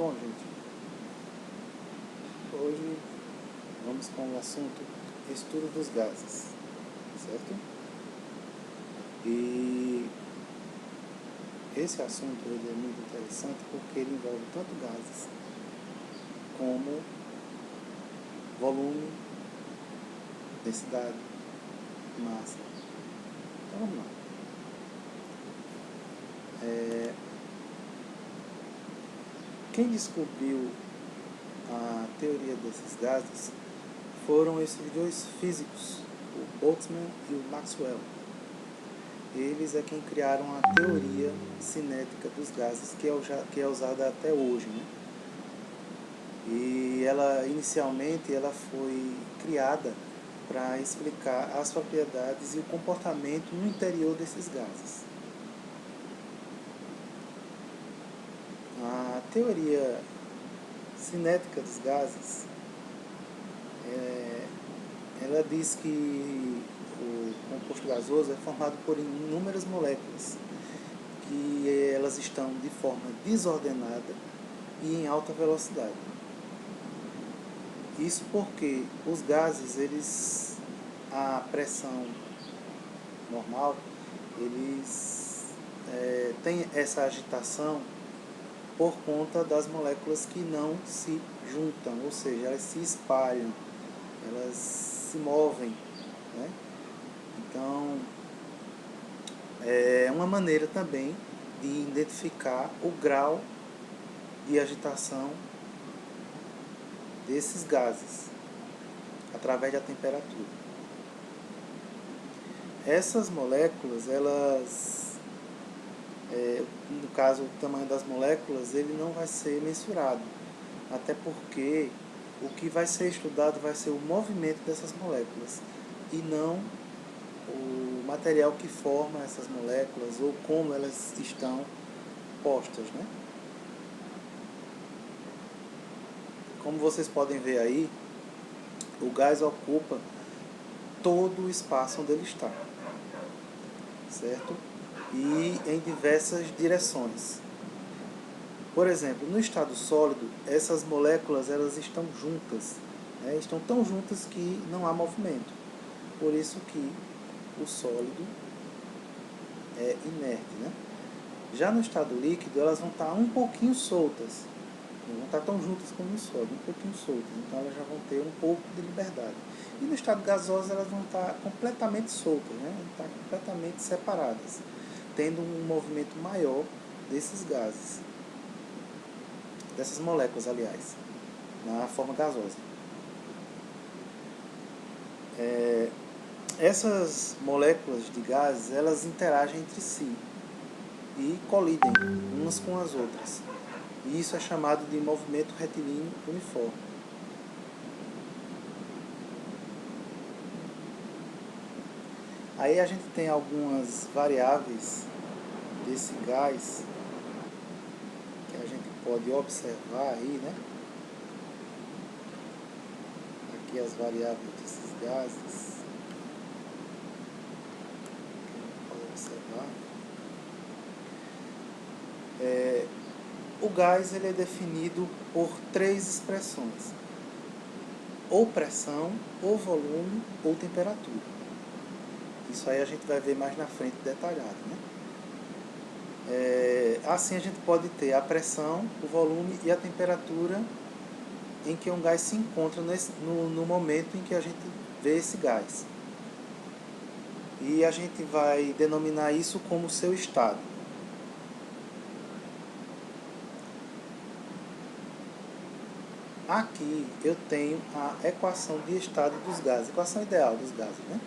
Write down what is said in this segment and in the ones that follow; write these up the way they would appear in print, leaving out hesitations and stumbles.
Bom, gente, hoje vamos com o assunto estudo dos gases, certo? E esse assunto ele é muito interessante porque ele envolve tanto gases como volume, densidade, massa. Então vamos lá. Quem descobriu a teoria desses gases foram esses dois físicos, o Boltzmann e o Maxwell. Eles é quem criaram a teoria cinética dos gases, que é usada até hoje, né? E ela, inicialmente, ela foi criada para explicar as propriedades e o comportamento no interior desses gases. A teoria cinética dos gases, ela diz que o composto gasoso é formado por inúmeras moléculas, que elas estão de forma desordenada e em alta velocidade. Isso porque os gases, eles, a pressão normal, eles têm essa agitação por conta das moléculas que não se juntam, ou seja, elas se espalham, elas se movem, né? Então, é uma maneira também de identificar o grau de agitação desses gases através da temperatura. Essas moléculas, elas, no caso, o tamanho das moléculas, ele não vai ser mensurado, até porque o que vai ser estudado vai ser o movimento dessas moléculas e não o material que forma essas moléculas ou como elas estão postas, né? Como vocês podem ver aí, o gás ocupa todo o espaço onde ele está, certo? E em diversas direções. Por exemplo, no estado sólido, essas moléculas elas estão juntas, né? Estão tão juntas que não há movimento. Por isso que o sólido é inerte, né? Já no estado líquido, elas vão estar um pouquinho soltas, não vão estar tão juntas como no sólido, um pouquinho soltas, então elas já vão ter um pouco de liberdade. E no estado gasoso elas vão estar completamente soltas, né? Vão estar completamente separadas, tendo um movimento maior desses gases, dessas moléculas, aliás, na forma gasosa. Essas moléculas de gases, elas interagem entre si e colidem umas com as outras. E isso é chamado de movimento retilíneo uniforme. Aí a gente tem algumas variáveis desse gás que a gente pode observar aí, né? Aqui as variáveis desses gases que a gente pode observar. O gás ele é definido por três expressões: ou pressão, ou volume, ou temperatura. Isso aí a gente vai ver mais na frente detalhado, né? Assim a gente pode ter a pressão, o volume e a temperatura em que um gás se encontra no momento em que a gente vê esse gás. E a gente vai denominar isso como seu estado. Aqui eu tenho a equação de estado dos gases, equação ideal dos gases, né?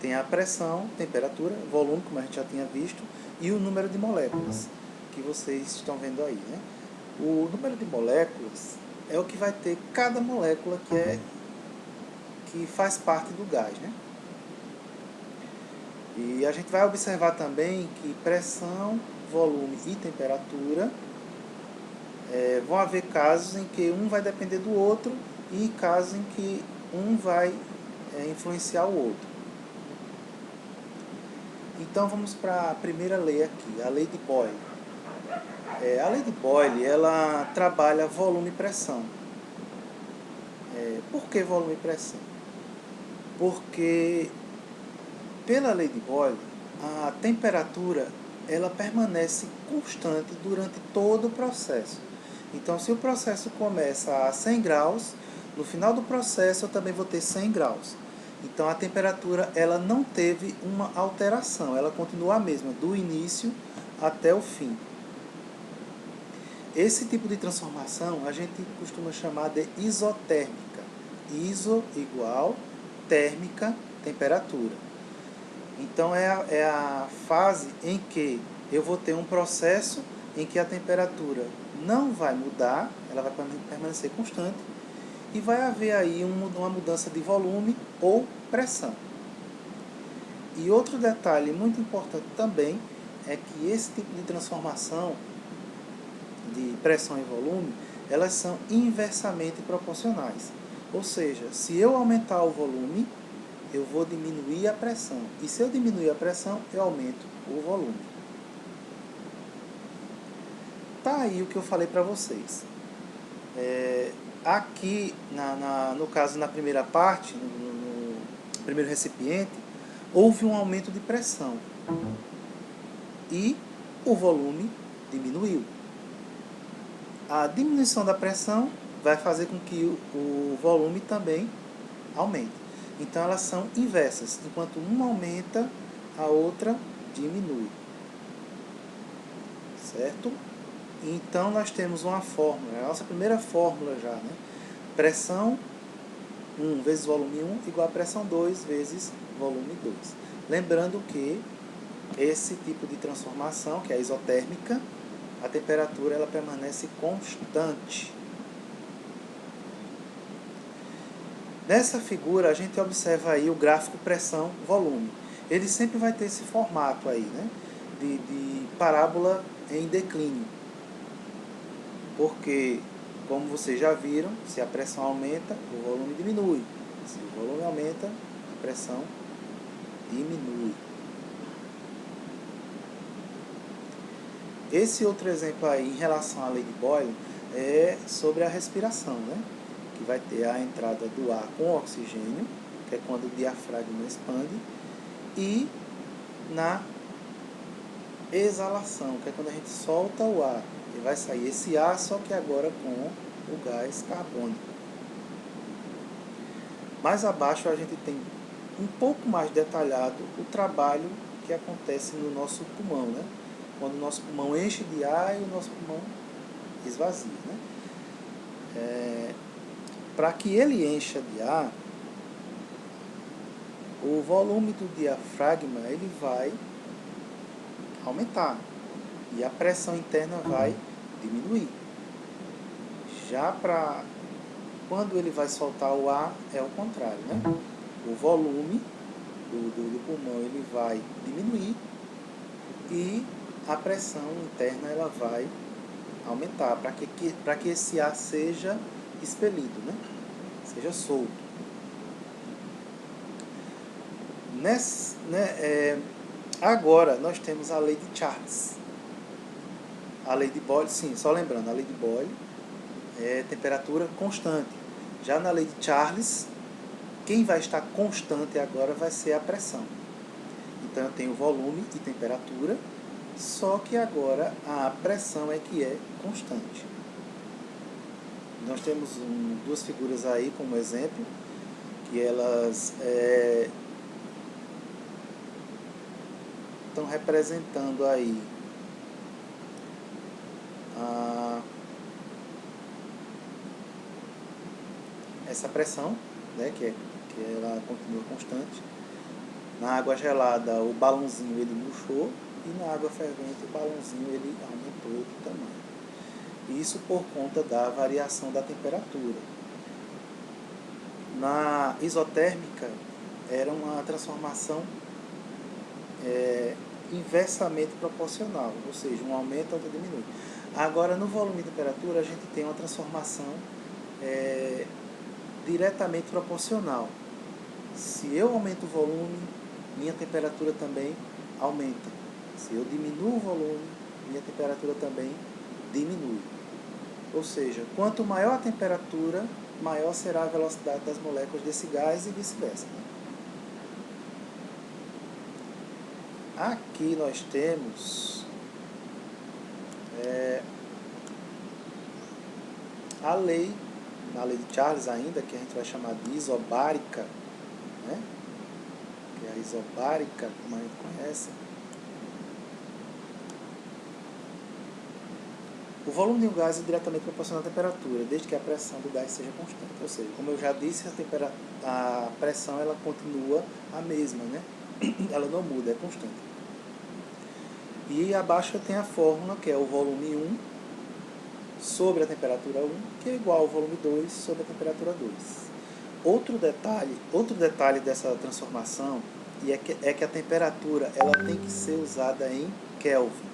Tem a pressão, temperatura, volume, como a gente já tinha visto, e o número de moléculas, que vocês estão vendo aí, né? O número de moléculas é o que vai ter cada molécula que faz parte do gás, né? E a gente vai observar também que pressão, volume e temperatura vão haver casos em que um vai depender do outro e casos em que um vai influenciar o outro. Então vamos para a primeira lei aqui, a lei de Boyle. A lei de Boyle, ela trabalha volume e pressão. Por que volume e pressão? Porque, pela lei de Boyle, a temperatura ela permanece constante durante todo o processo. Então, se o processo começa a 100 graus, no final do processo eu também vou ter 100 graus. Então, a temperatura ela não teve uma alteração, ela continua a mesma, do início até o fim. Esse tipo de transformação a gente costuma chamar de isotérmica. Iso igual, térmica, temperatura. Então é a fase em que eu vou ter um processo em que a temperatura não vai mudar, ela vai permanecer constante, e vai haver aí uma mudança de volume ou pressão. E outro detalhe muito importante também é que esse tipo de transformação de pressão e volume, elas são inversamente proporcionais. Ou seja, se eu aumentar o volume, eu vou diminuir a pressão. E se eu diminuir a pressão, eu aumento o volume. Tá aí o que eu falei para vocês. Aqui, no caso, na primeira parte, no primeiro recipiente, houve um aumento de pressão. E o volume diminuiu. A diminuição da pressão vai fazer com que o volume também aumente. Então, elas são inversas. Enquanto uma aumenta, a outra diminui. Certo? Então, nós temos uma fórmula. É a nossa primeira fórmula já, né? Pressão 1 vezes volume 1 igual a pressão 2 vezes volume 2. Lembrando que esse tipo de transformação, que é a isotérmica, a temperatura ela permanece constante. Nessa figura a gente observa aí o gráfico pressão-volume. Ele sempre vai ter esse formato aí, né? De parábola em declínio. Porque, como vocês já viram, se a pressão aumenta, o volume diminui. Se o volume aumenta, a pressão diminui. Esse outro exemplo aí, em relação à lei de Boyle, é sobre a respiração, né? Que vai ter a entrada do ar com oxigênio, que é quando o diafragma expande, e na exalação, que é quando a gente solta o ar. E vai sair esse ar, só que agora com o gás carbônico. Mais abaixo a gente tem um pouco mais detalhado o trabalho que acontece no nosso pulmão, né? Quando o nosso pulmão enche de ar e o nosso pulmão esvazia, né? Para que ele encha de ar, o volume do diafragma ele vai aumentar e a pressão interna vai diminuir. Já para quando ele vai soltar o ar, é o contrário, né? O volume do pulmão ele vai diminuir e a pressão interna ela vai aumentar para que esse ar seja expelido, né? Seja solto. Agora nós temos a lei de Charles. A lei de Boyle, sim, só lembrando, a lei de Boyle é temperatura constante. Já na lei de Charles, quem vai estar constante agora vai ser a pressão. Então eu tenho volume e temperatura, só que agora a pressão é que é constante. Nós temos duas figuras aí como exemplo, que elas estão representando aí essa pressão, né, que ela continua constante. Na água gelada o balãozinho ele murchou e na água fervente o balãozinho ele aumentou de tamanho. Isso por conta da variação da temperatura. Na isotérmica era uma transformação inversamente proporcional, ou seja, um aumenta, outro diminui. Agora, no volume e temperatura, a gente tem uma transformação diretamente proporcional. Se eu aumento o volume, minha temperatura também aumenta. Se eu diminuo o volume, minha temperatura também diminui. Ou seja, quanto maior a temperatura, maior será a velocidade das moléculas desse gás e vice-versa. Aqui nós temos a lei de Charles ainda, que a gente vai chamar de isobárica, né? Que é a isobárica, como a gente conhece. O volume de um gás é diretamente proporcional à temperatura, desde que a pressão do gás seja constante. Ou seja, como eu já disse, a pressão ela continua a mesma, né? Ela não muda, é constante. E abaixo tem a fórmula, que é o volume 1 sobre a temperatura 1, que é igual ao volume 2 sobre a temperatura 2. Outro detalhe dessa transformação é que a temperatura ela tem que ser usada em Kelvin.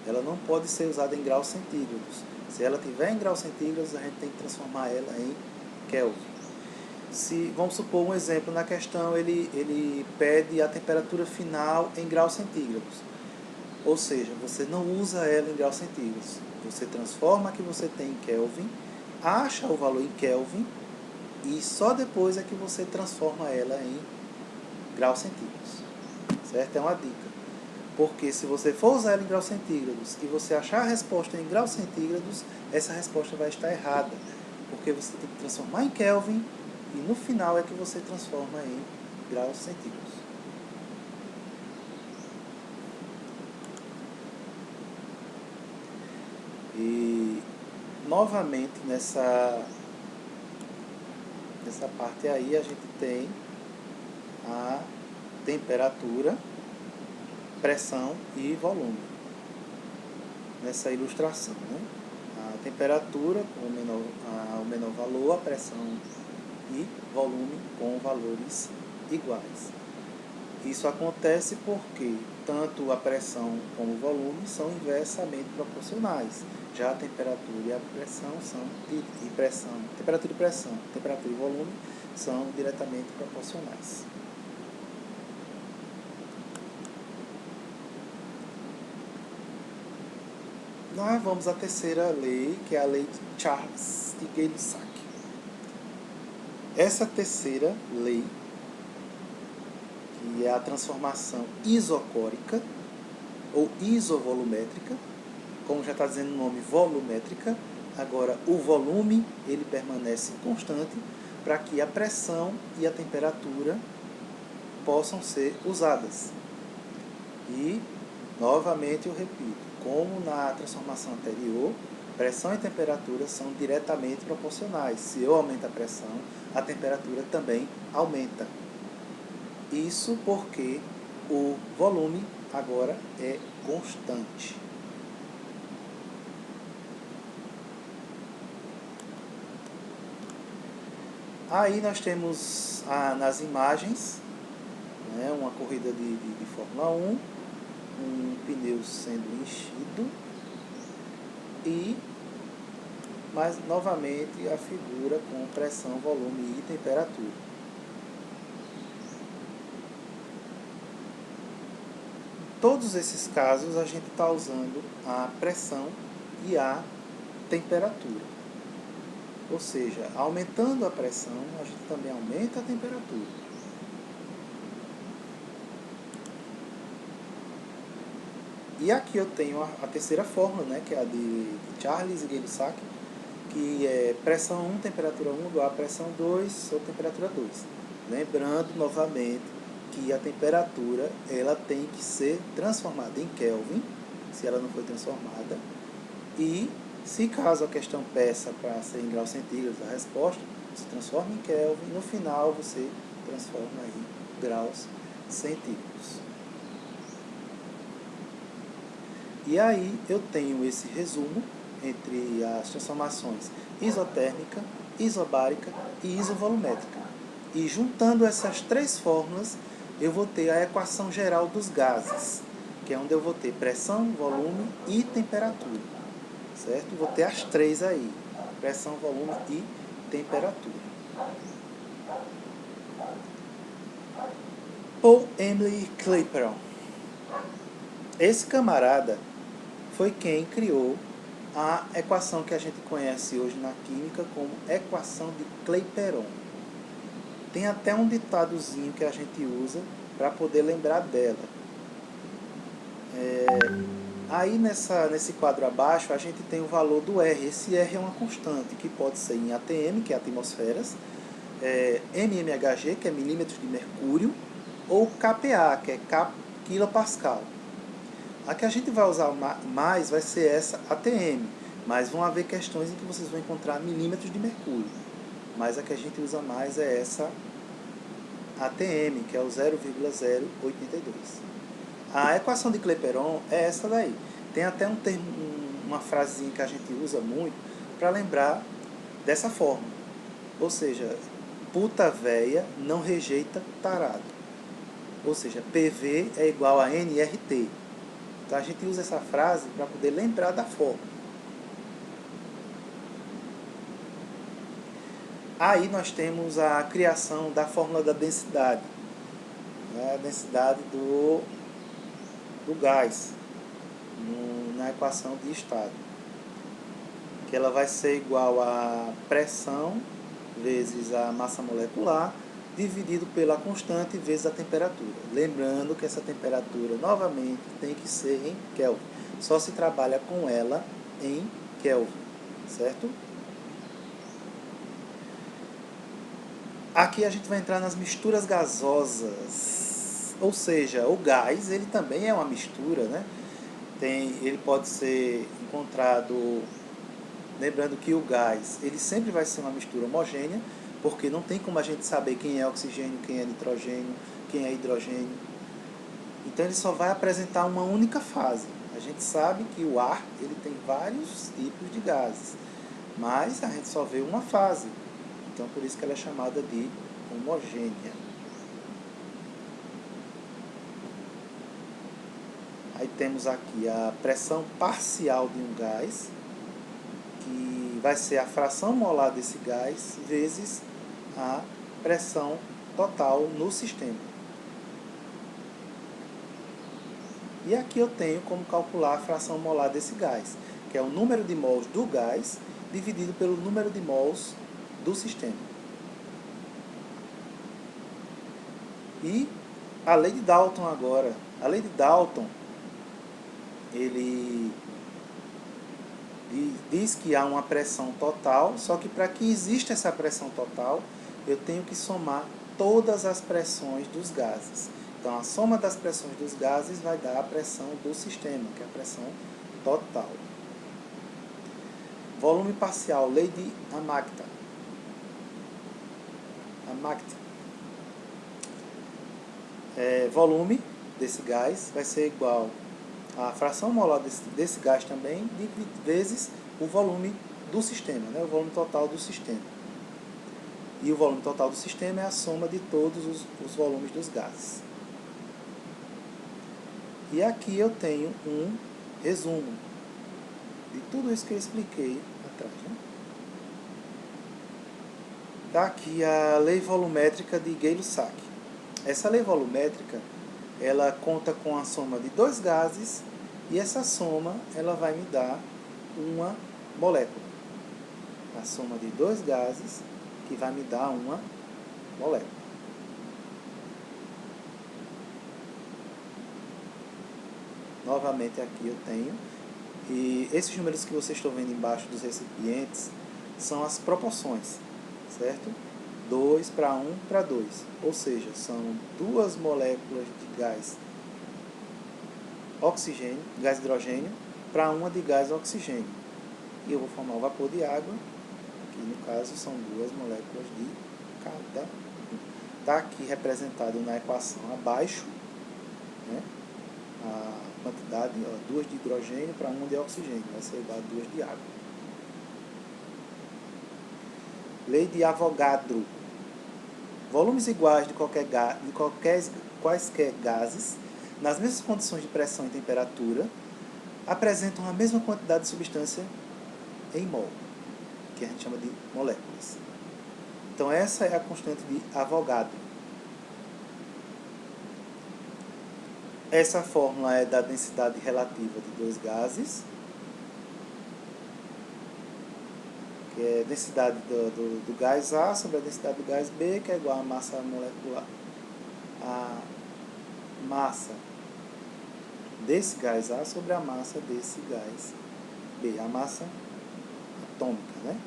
Ela não pode ser usada em graus centígrados. Se ela estiver em graus centígrados, a gente tem que transformar ela em Kelvin. Vamos supor um exemplo na questão, ele pede a temperatura final em graus centígrados. Ou seja, você não usa ela em graus centígrados. Você transforma a que você tem em Kelvin, acha o valor em Kelvin e só depois é que você transforma ela em graus centígrados. Certo? É uma dica. Porque se você for usar ela em graus centígrados e você achar a resposta em graus centígrados, essa resposta vai estar errada. Porque você tem que transformar em Kelvin e no final é que você transforma em graus centígrados. E novamente nessa parte aí a gente tem a temperatura, pressão e volume nessa ilustração, né? A temperatura com o menor valor, a pressão e volume com valores iguais. Isso acontece porque tanto a pressão como o volume são inversamente proporcionais. Já a temperatura e a pressão temperatura e volume são diretamente proporcionais. Nós vamos à terceira lei, que é a lei de Charles de Gay-Lussac. Essa terceira lei, que é a transformação isocórica ou isovolumétrica, como já está dizendo o nome, volumétrica, agora o volume ele permanece constante para que a pressão e a temperatura possam ser usadas. E, novamente eu repito, como na transformação anterior, pressão e temperatura são diretamente proporcionais. Se eu aumento a pressão, a temperatura também aumenta. Isso porque o volume agora é constante. Aí nós temos nas imagens, né, uma corrida de Fórmula 1, um pneu sendo enchido e, mais novamente, a figura com pressão, volume e temperatura. Em todos esses casos, a gente está usando a pressão e a temperatura. Ou seja, aumentando a pressão, a gente também aumenta a temperatura. E aqui eu tenho a terceira fórmula, né, que é a de Charles e Gay-Lussac, que é pressão 1, temperatura 1 igual a pressão 2 sobre temperatura 2. Lembrando novamente que a temperatura ela tem que ser transformada em Kelvin, se ela não foi transformada, e se caso a questão peça para ser em graus centígrados a resposta, se transforma em Kelvin, no final você transforma em graus centígrados. E aí eu tenho esse resumo entre as transformações isotérmica, isobárica e isovolumétrica. E juntando essas três fórmulas, eu vou ter a equação geral dos gases, que é onde eu vou ter pressão, volume e temperatura. Certo? Vou ter as três aí, pressão, volume e temperatura. Paul Emily Clapeyron. Esse camarada foi quem criou a equação que a gente conhece hoje na química como equação de Clapeyron. Tem até um ditadozinho que a gente usa para poder lembrar dela. Aí nesse quadro abaixo a gente tem o valor do R. Esse R é uma constante que pode ser em ATM, que é atmosferas, mmHg, que é milímetros de mercúrio, ou kPa, que é quilopascal. A que a gente vai usar mais vai ser essa ATM, mas vão haver questões em que vocês vão encontrar milímetros de mercúrio. Mas a que a gente usa mais é essa ATM, que é o 0,082. A equação de Clapeyron é essa daí. Tem até um termo, uma frasezinha que a gente usa muito para lembrar dessa forma. Ou seja, puta véia não rejeita tarado. Ou seja, PV é igual a nRT. Então a gente usa essa frase para poder lembrar da forma. Aí nós temos a criação da fórmula da densidade. A densidade do gás na equação de estado. Que ela vai ser igual a pressão vezes a massa molecular dividido pela constante vezes a temperatura. Lembrando que essa temperatura, novamente, tem que ser em Kelvin. Só se trabalha com ela em Kelvin, certo? Aqui a gente vai entrar nas misturas gasosas. Ou seja, o gás, ele também é uma mistura, né? Ele pode ser encontrado... Lembrando que o gás, ele sempre vai ser uma mistura homogênea, porque não tem como a gente saber quem é oxigênio, quem é nitrogênio, quem é hidrogênio. Então ele só vai apresentar uma única fase. A gente sabe que o ar, ele tem vários tipos de gases, mas a gente só vê uma fase. Então por isso que ela é chamada de homogênea. Aí temos aqui a pressão parcial de um gás, que vai ser a fração molar desse gás vezes a pressão total no sistema. E aqui eu tenho como calcular a fração molar desse gás, que é o número de mols do gás dividido pelo número de mols do sistema. E a lei de Dalton agora. A lei de Dalton, ele diz que há uma pressão total, só que para que exista essa pressão total, eu tenho que somar todas as pressões dos gases. Então, a soma das pressões dos gases vai dar a pressão do sistema, que é a pressão total. Volume parcial, lei de Amagta. Volume desse gás vai ser igual a fração molar desse gás também, vezes o volume do sistema, né? O volume total do sistema. E o volume total do sistema é a soma de todos os volumes dos gases. E aqui eu tenho um resumo de tudo isso que eu expliquei atrás, né? Está aqui a lei volumétrica de Gay-Lussac. Essa lei volumétrica, ela conta com a soma de dois gases e essa soma ela vai me dar uma molécula. A soma de dois gases que vai me dar uma molécula. Novamente aqui eu tenho, e esses números que vocês estão vendo embaixo dos recipientes são as proporções, certo? 2 para 1 para 2, ou seja, são duas moléculas de gás oxigênio, gás hidrogênio, para uma de gás oxigênio. E eu vou formar o vapor de água, que no caso são duas moléculas de cada um. Está aqui representado na equação abaixo, né? A quantidade, 2 de hidrogênio para 1 de oxigênio, vai ser igual a 2 de água. Lei de Avogadro. Volumes iguais de quaisquer gases, nas mesmas condições de pressão e temperatura, apresentam a mesma quantidade de substância em mol, que a gente chama de moléculas. Então essa é a constante de Avogadro. Essa fórmula é da densidade relativa de dois gases. que é a densidade do gás A sobre a densidade do gás B, que é igual a massa molecular, a massa desse gás A sobre a massa desse gás B, a massa atômica, né?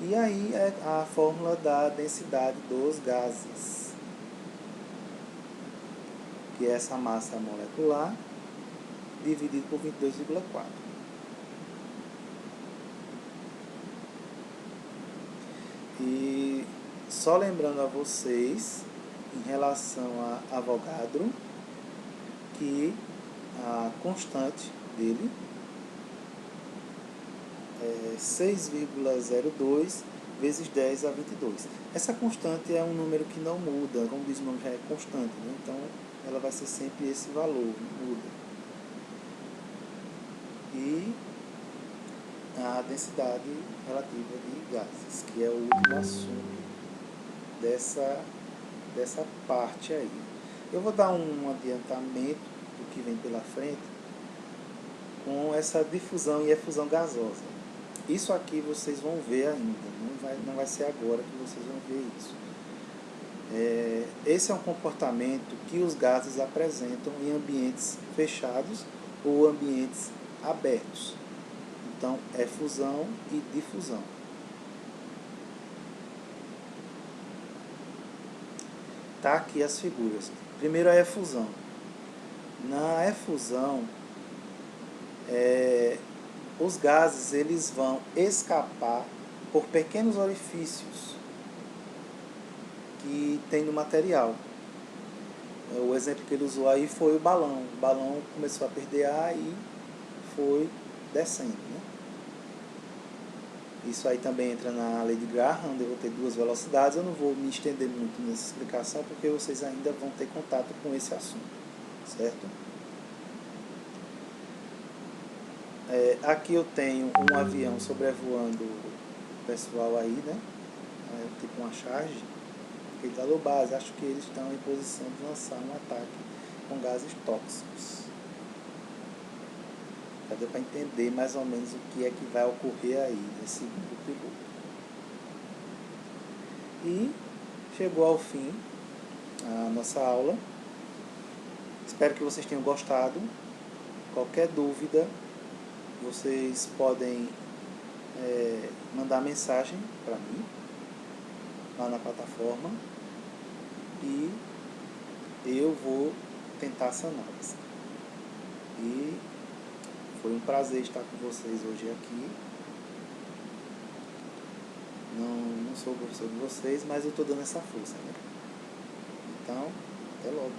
E aí é a fórmula da densidade dos gases, que é essa massa molecular dividido por 22,4. E só lembrando a vocês, em relação a Avogadro, que a constante dele é 6,02 vezes 10 a 22. Essa constante é um número que não muda, como diz o nome, já é constante, né? Então ela vai ser sempre esse valor, não muda. E a densidade relativa de gases, que é o último assunto dessa parte aí. Eu vou dar um adiantamento do que vem pela frente com essa difusão e efusão gasosa. Isso aqui vocês vão ver ainda, não vai ser agora que vocês vão ver isso. Esse é um comportamento que os gases apresentam em ambientes fechados ou ambientes abertos. Então, é fusão e difusão. Tá aqui as figuras. Primeiro a efusão. Na efusão, os gases eles vão escapar por pequenos orifícios que tem no material. O exemplo que ele usou aí foi o balão. O balão começou a perder ar e foi descendo, né? Isso aí também entra na lei de Graham, onde eu vou ter duas velocidades. Eu não vou me estender muito nessa explicação, porque vocês ainda vão ter contato com esse assunto, certo? Aqui eu tenho um avião sobrevoando o pessoal aí, né? Tipo uma charge. Ele está no base, acho que eles estão em posição de lançar um ataque com gases tóxicos. Já deu para entender mais ou menos o que é que vai ocorrer aí nesse segundo piloto. E chegou ao fim a nossa aula. Espero que vocês tenham gostado. Qualquer dúvida, vocês podem mandar mensagem para mim lá na plataforma e eu vou tentar saná-las. E foi um prazer estar com vocês hoje aqui. Não sou o professor de vocês, mas eu estou dando essa força, né? Então, até logo.